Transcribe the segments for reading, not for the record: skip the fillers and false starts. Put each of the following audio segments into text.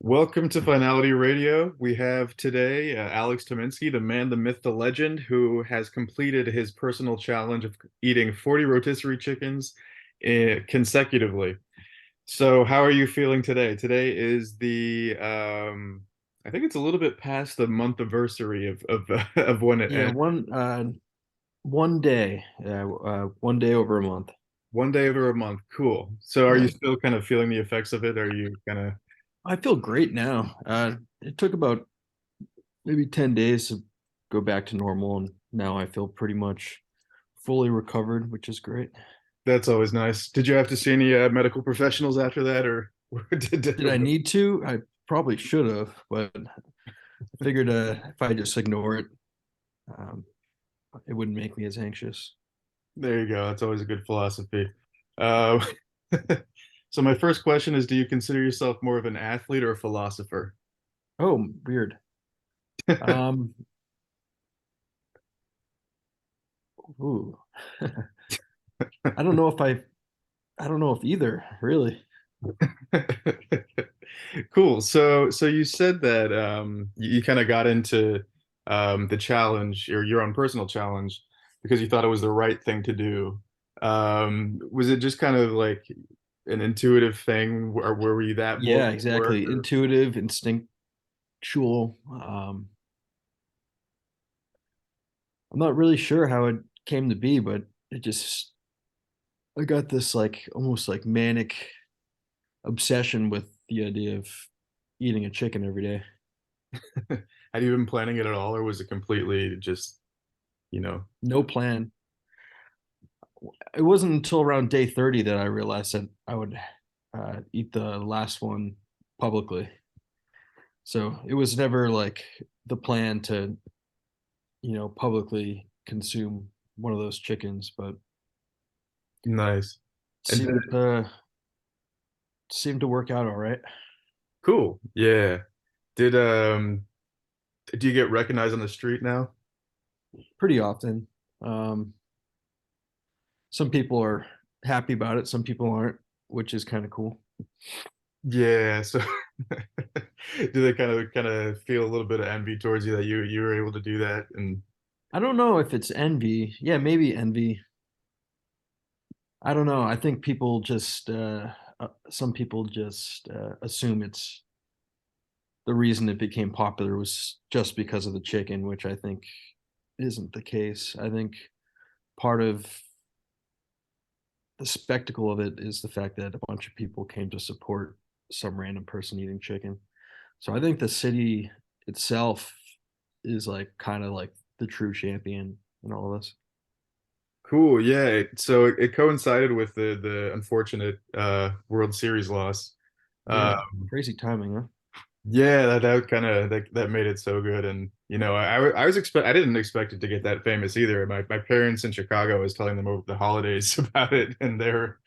Welcome to Finality Radio. We have today Alex Tominsky, the man, the myth, the legend, who has completed his personal challenge of eating 40 rotisserie chickens consecutively. So, how are you feeling today? Today is I think it's a little bit past the month anniversary of of when it Yeah, ended. one day over a month. One day over a month. Cool. So, are you Yeah, still kind of feeling the effects of it? Are you kind of I feel great now. It took about maybe 10 days to go back to normal, and now I feel pretty much fully recovered, which is great. That's always nice. Did you have to see any medical professionals after that, or Did I need to? I probably should have, but I figured if I just ignore it, um, it wouldn't make me as anxious. there you go. That's always a good philosophy. Uh, so my first question is, do you consider yourself more of an athlete or a philosopher? Oh, weird. Um, ooh. I don't know if I don't know if either, really. Cool. So you said that you kind of got into the challenge or your own personal challenge because you thought it was the right thing to do. Was it just kind of like an intuitive thing, or were you that bored Yeah, with work? exactly. Or... Intuitive, instinctual. I'm not really sure how it came to be, but it just I got this like almost like manic obsession with the idea of eating a chicken every day. Had you been planning it at all, or was it completely just, you know? No plan. It wasn't until around day 30 that I realized that I would eat the last one publicly. So it was never like the plan to, publicly consume one of those chickens, but Nice. And seemed to seemed to work out all right. cool. Yeah. Did do you get recognized on the street now? Pretty often. Um, some people are happy about it, some people aren't, which is kind of cool. Yeah, so do they kind of feel a little bit of envy towards you that you were able to do that? And I don't know if it's envy. Yeah, maybe envy. I don't know. I think people just some people just assume it's the reason it became popular was just because of the chicken, which I think isn't the case. I think part of the spectacle of it is the fact that a bunch of people came to support some random person eating chicken. So I think the city itself is like kind of like the true champion in all of this. cool, yeah. So it coincided with the unfortunate World Series loss. Uh, Yeah, crazy timing, huh? yeah, that kind of that made it so good. And I was expect I didn't expect it to get that famous either. My parents in Chicago, I was telling them over the holidays about it, and they're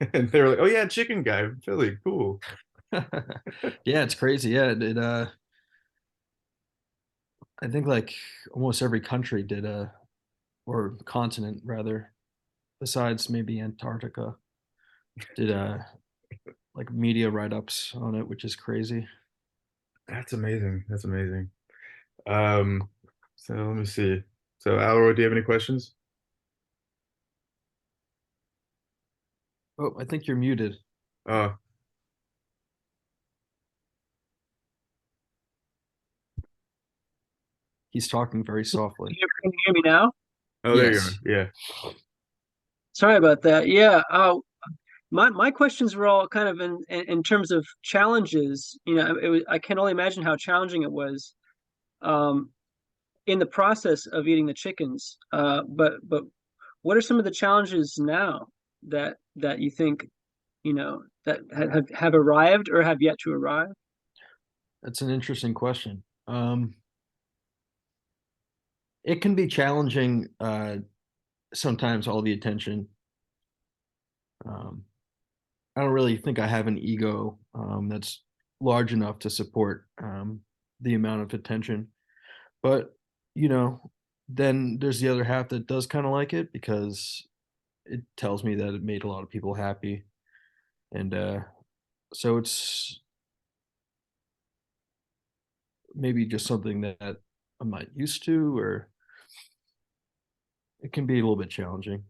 like, "Oh yeah, chicken guy, Philly, cool." Yeah, it's crazy. Yeah, I think like almost every country did or continent rather, besides maybe Antarctica, did like media write-ups on it, which is crazy. That's amazing. That's amazing. Um, so let me see. So Alro, do you have any questions? Oh, I think you're muted. Uh, He's talking very softly. Can you hear me now? oh, there you Yes. are. Yeah. Sorry about that. Yeah, my questions were all kind of in terms of challenges. I can only imagine how challenging it was um, in the process of eating the chickens. But what are some of the challenges now that you think that have arrived or have yet to arrive? That's an interesting question. It can be challenging sometimes all the attention. Um, I don't really think I have an ego that's large enough to support the amount of attention. But, you know, then there's the other half that does kind of like it because it tells me that it made a lot of people happy. And so maybe just something that I'm not used to, or it can be a little bit challenging.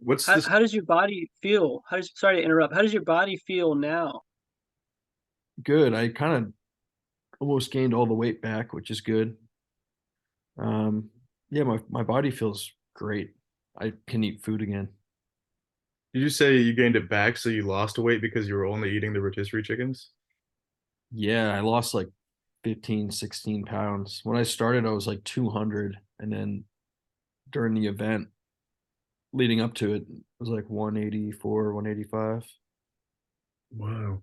What's How this? how does your body feel? Sorry to interrupt. How does your body feel now? Good. I kind of almost gained all the weight back, which is good. Um, yeah, my body feels great. I can eat food again. Did you say you gained it back, so you lost weight because you were only eating the rotisserie chickens? Yeah, I lost like 15, 16 pounds. When I started, I was like 200. And then during the event leading up to it was like 184, 185. Wow,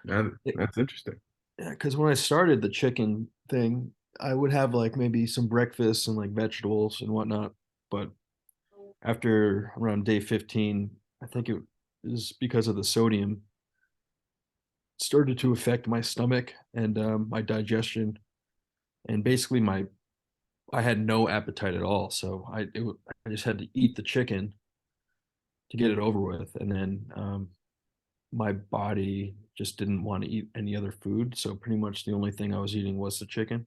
that's interesting. Yeah, because when I started the chicken thing, I would have like maybe some breakfast and like vegetables and whatnot. But after around day 15, I think it was because of the sodium, started to affect my stomach and my digestion. And basically, I had no appetite at all. So I just had to eat the chicken to get it over with. And then my body just didn't want to eat any other food. So pretty much the only thing I was eating was the chicken.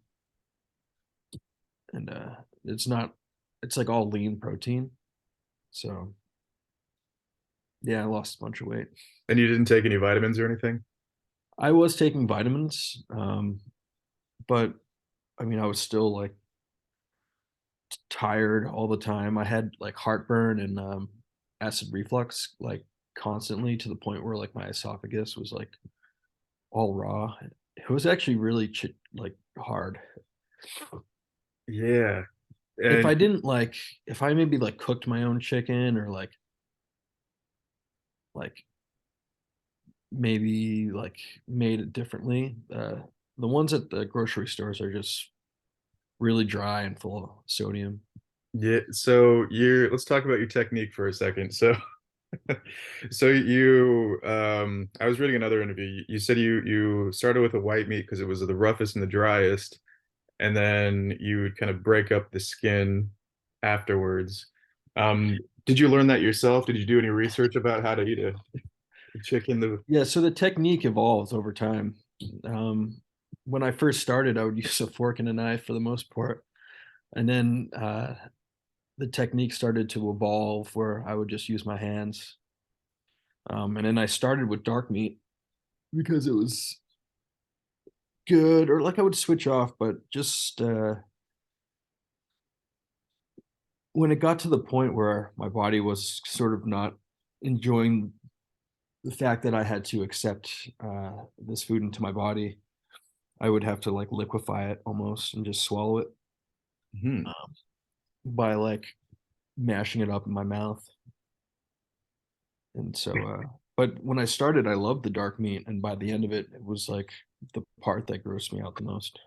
And it's not, it's like all lean protein. So yeah, I lost a bunch of weight. And you didn't take any vitamins or anything? I was taking vitamins, but I mean, I was still like tired all the time. I had like heartburn and acid reflux like constantly, to the point where like my esophagus was like all raw. It was actually really like hard. Yeah. If And I didn't like, if I maybe like cooked my own chicken, or like maybe like made it differently, the ones at the grocery stores are just really dry and full of sodium. yeah, so let's talk about your technique for a second. So so you I was reading another interview. You said you started with a white meat because it was the roughest and the driest, and then you would kind of break up the skin afterwards. Did you learn that yourself? Did you do any research about how to eat a chicken? The Yeah, so the technique evolves over time. Um, when I first started, I would use a fork and a knife for the most part, and then the technique started to evolve where I would just use my hands. And then I started with dark meat because it was good, or like I would switch off, but just when it got to the point where my body was sort of not enjoying the fact that I had to accept this food into my body, I would have to like liquefy it almost and just swallow it Hmm. by like mashing it up in my mouth. And so, but when I started, I loved the dark meat, and by the end of it, it was like the part that grossed me out the most.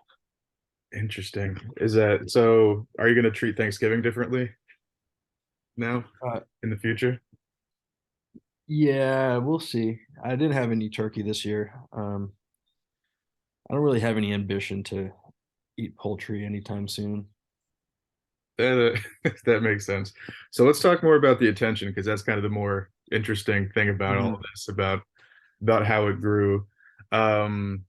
Interesting. Is that so? Are you going to treat Thanksgiving differently now Uh, in the future? yeah, we'll see. I didn't have any turkey this year. I don't really have any ambition to eat poultry anytime soon. That makes sense. So let's talk more about the attention because that's kind of the more interesting thing about all of Mhm. this, about how it grew. Um,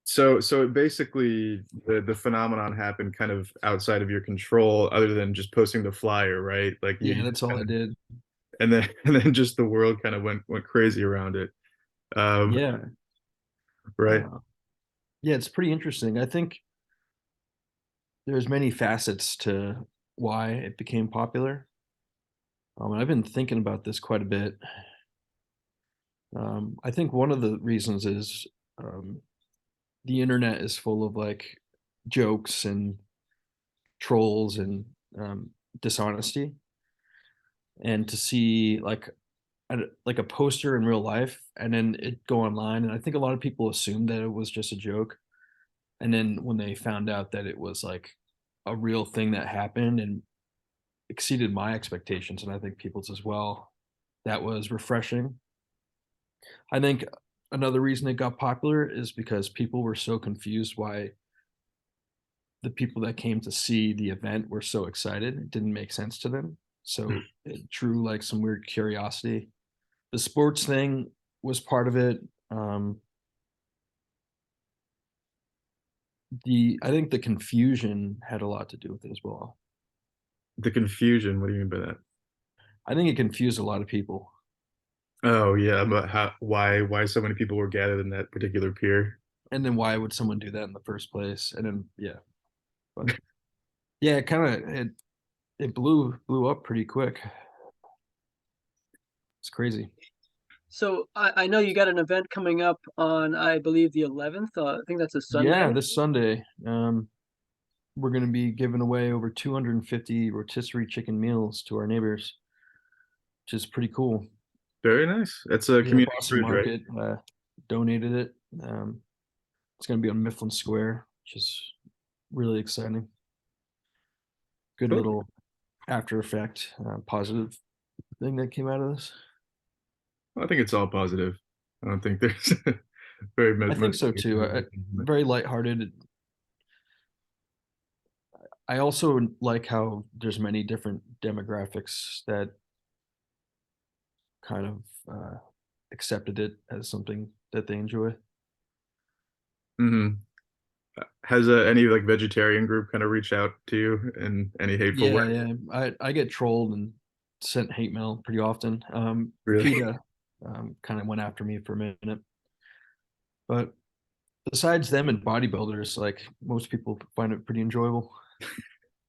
so it basically the phenomenon happened kind of outside of your control, other than just posting the flyer, right? Like Yeah, you that's just all kind I of, did. and then and then just the world kind of went crazy around it. Um, Yeah. right. Uh, yeah, it's pretty interesting. I think there's many facets to why it became popular. And I've been thinking about this quite a bit. I think one of the reasons is um, the internet is full of like jokes and trolls and dishonesty, and to see like a poster in real life and then it go online, and I think a lot of people assumed that it was just a joke, and then when they found out that it was like a real thing that happened and exceeded my expectations, and I think people's as well, that was refreshing. I think another reason it got popular is because people were so confused why the people that came to see the event were so excited. It didn't make sense to them. So it drew like some weird curiosity. The sports thing was part of it. Um, I think the confusion had a lot to do with it as well. The confusion. What do you mean by that? I think it confused a lot of people. Oh yeah, but why so many people were gathered in that particular pier? And then why would someone do that in the first place? And then yeah, but yeah, it blew up pretty quick. It's crazy. So I know you got an event coming up on, I believe, the 11th. I think that's a Yeah, Sunday. this Sunday, we're going to be giving away over 250 rotisserie chicken meals to our neighbors, which is pretty cool. Very nice. That's a Yeah, community Boston fridge, right? Market donated it. It's going to be on Mifflin Square, which is really exciting. Good Cool. little after effect, positive thing that came out of this. I think it's all positive. I don't think there's very I think much. so too. Very lighthearted. I also like how there's many different demographics that kind of accepted it as something that they enjoy. Hmm. Has any like vegetarian group kind of reached out to you in any hateful way? Yeah, yeah. I get trolled and sent hate mail pretty often. Really? PETA kind of went after me for a minute, but besides them and bodybuilders, like most people find it pretty enjoyable.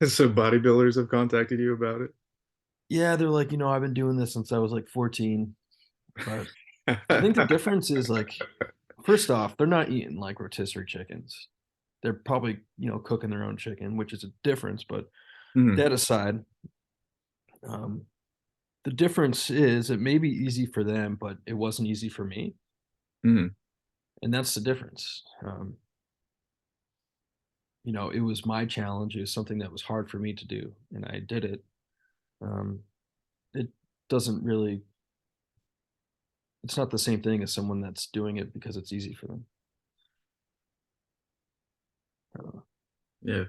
So bodybuilders have contacted you about Yeah, they're like, I've been doing this since I was like 14, but I think the it? difference is like, first off, they're not eating like rotisserie chickens. They're probably, cooking their own chicken, which is a difference. But Mhm, that aside, um, the difference is it may be easy for them, but it wasn't easy for me. mhm, And that's the difference. It was my challenge. It was something that was hard for me to do, and I did it. Um, it doesn't really, it's not the same thing as someone that's doing it because it's easy for them. Uh, yeah.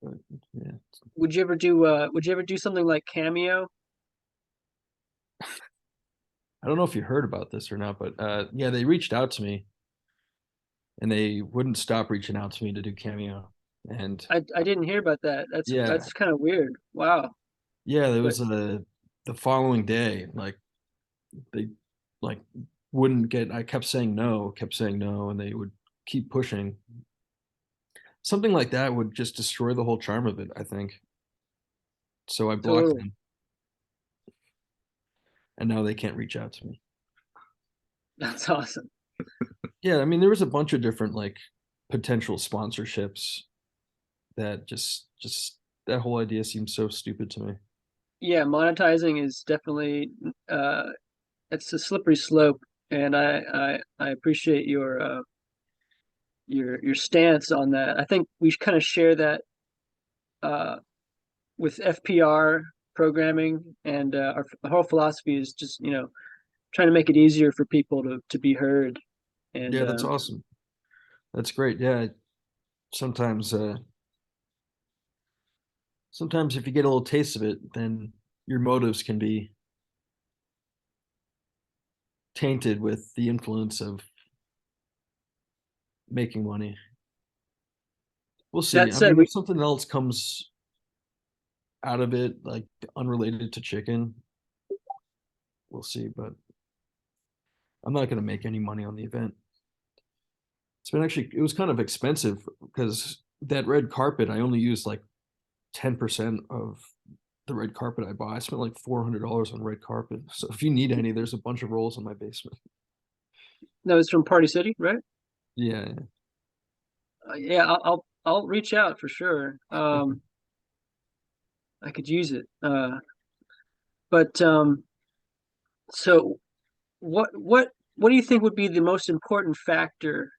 but yeah, Would you ever do something like Cameo? I don't know if you heard about this or not, but yeah, they reached out to me and they wouldn't stop reaching out to me to do Cameo. And I didn't hear about that. yeah, That's kind of weird. Wow. yeah, there But was the following day, like they like wouldn't get. I kept saying no, and they would keep pushing. Something like that would just destroy the whole charm of it, I think. So I blocked totally. them, and now they can't reach out to me. That's awesome. Yeah, I mean, there was a bunch of different like potential sponsorships that just that whole idea seems so stupid to me. Yeah, monetizing is definitely it's a slippery slope, and I appreciate your stance on that. I think we kind of share that uh with FPR programming, and our whole philosophy is just trying to make it easier for people to be heard. And Yeah, that's awesome. That's great. Yeah, sometimes sometimes if you get a little taste of it, then your motives can be tainted with the influence of making money. We'll see. that I said, mean, we if something else comes out of it, like unrelated to chicken, we'll see. But I'm not going to make any money on the event. It was kind of expensive because that red carpet, I only used like 10% of the red carpet I bought. I spent like $400 on red carpet. So if you need any, there's a bunch of rolls in my basement. That was from Party City, right? Yeah. Yeah, I'll reach out for sure. I could use it. But so what do you think would be the most important factor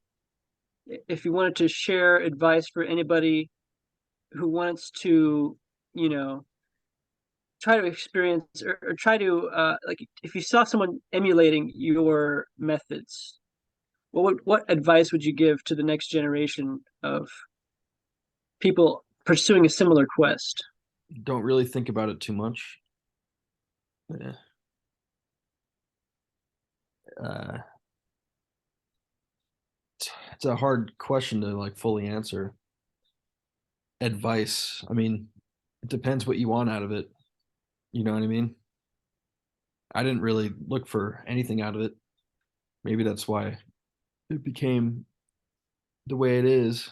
if you wanted to share advice for anybody who wants to, you know, try to experience or try to like if you saw someone emulating your methods, what advice would you give to the next generation of people pursuing a similar quest? Don't really think about it too much. Yeah. Uh, It's a hard question to like fully answer. Advice. I mean, it depends what you want out of it. You know what I mean? I didn't really look for anything out of it. Maybe that's why it became the way it is.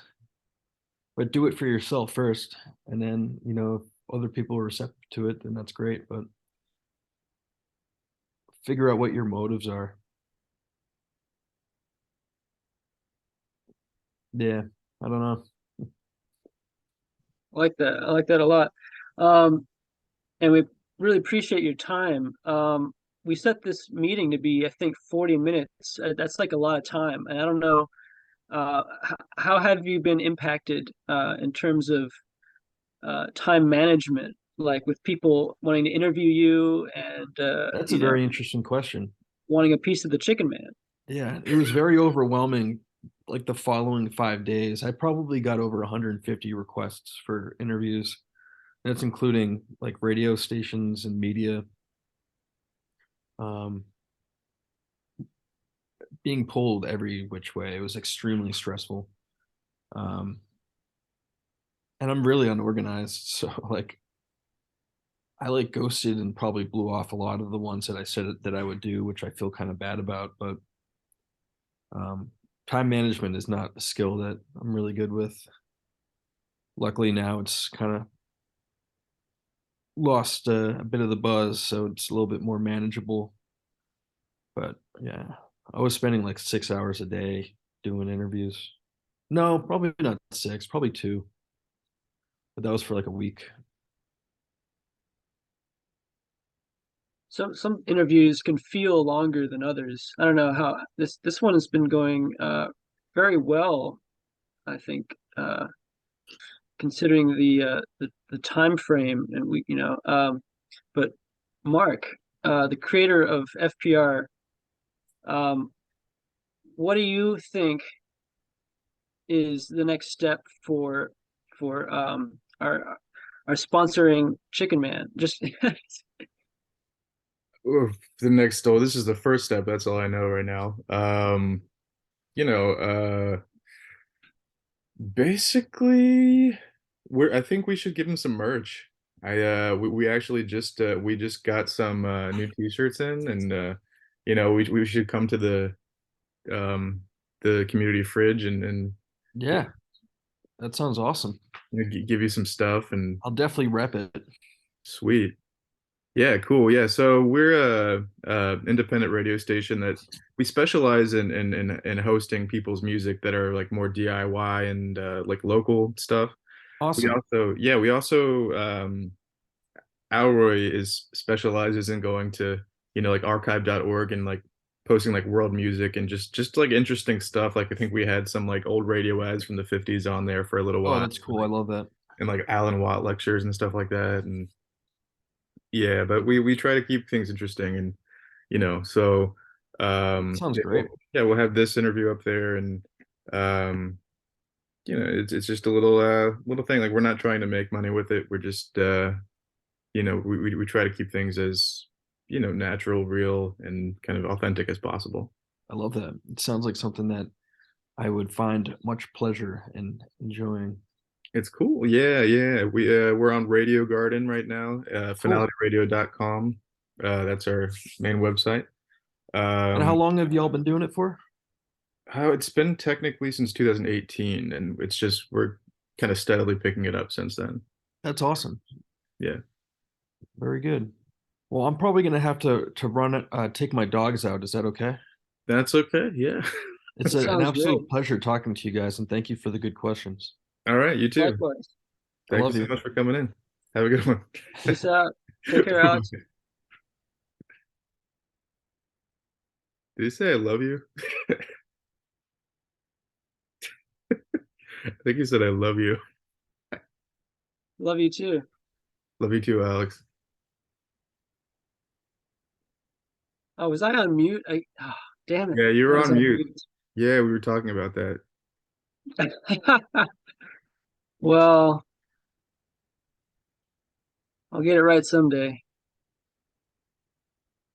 But do it for yourself first, and then if other people are receptive to it, then that's great. But figure out what your motives are. Yeah, I don't know. I like that. I like that a lot. Um, and we really appreciate your time. We set this meeting to be, I think, 40 minutes. That's like a lot of time. And I don't know, how have you been impacted in terms of time management, like with people wanting to interview you and That's a very interesting question. wanting a piece of the chicken man? Yeah, it was very overwhelming. Like the following 5 days, I probably got over 150 requests for interviews. That's including like radio stations and media. Um, being pulled every which way. It was extremely stressful. Um, and I'm really unorganized, so like I like ghosted and probably blew off a lot of the ones that I said that I would do, which I feel kind of bad about. But um, time management is not a skill that I'm really good with. Luckily now it's kind of lost a bit of the buzz, so it's a little bit more manageable. But yeah, I was spending like 6 hours a day doing interviews. No, probably not six, probably two. But that was for like a week. Some interviews can feel longer than others. I don't know how this one has been going very well, I think, considering the time frame. And but Mark, the creator of FPR, um, what do you think is the next step for our sponsoring Chicken Man? Just The next oh, this is the first step. That's all I know right now. You know, basically, I think we should give him some merch. We actually just got some new t-shirts in, and we should come to um the community fridge and Yeah, that sounds awesome. give you some stuff. And I'll definitely rep it. sweet. Yeah, cool. Yeah, so we're a independent radio station that we specialize in hosting people's music that are like more DIY and like local stuff. We Awesome. also, yeah, we also Alroy is specializes in going to, like archive.org and like posting like world music and just like interesting stuff. Like I think we had some like old radio ads from the 50s on there for a little Oh, while, that's cool. I love that. and like Alan Watt lectures and stuff like that. And yeah, but we try to keep things interesting, and so Sounds yeah, great. we'll have this interview up there. And um it's just a little thing. Like we're not trying to make money with it. We're just we try to keep things as natural, real, and kind of authentic as possible. I love that. It sounds like something that I would find much pleasure in enjoying. It's cool. Yeah, yeah. We're on Radio Garden right now, Cool. finalityradio.com. That's our main website. And how Um, long have y'all been doing it for? it's been technically since 2018, and it's just we're kind of steadily picking it up since then. That's awesome. Yeah, Very good. Well, I'm probably gonna have to run it, take my dogs out. Is that okay? that's okay. Yeah. It's an sounds great. absolute pleasure talking to you guys, and thank you for the good questions. All right, you too. Likewise. I Thank you love so you. much for coming in. Have a good one. Peace out. Take care, Alex. Did you say I love you? I think you said I love you. Love you too. Love you too, Alex. Oh, was I on mute? Damn it. Yeah, you I were was on on mute. mute. Yeah, we were talking about that. Well, I'll get it right someday.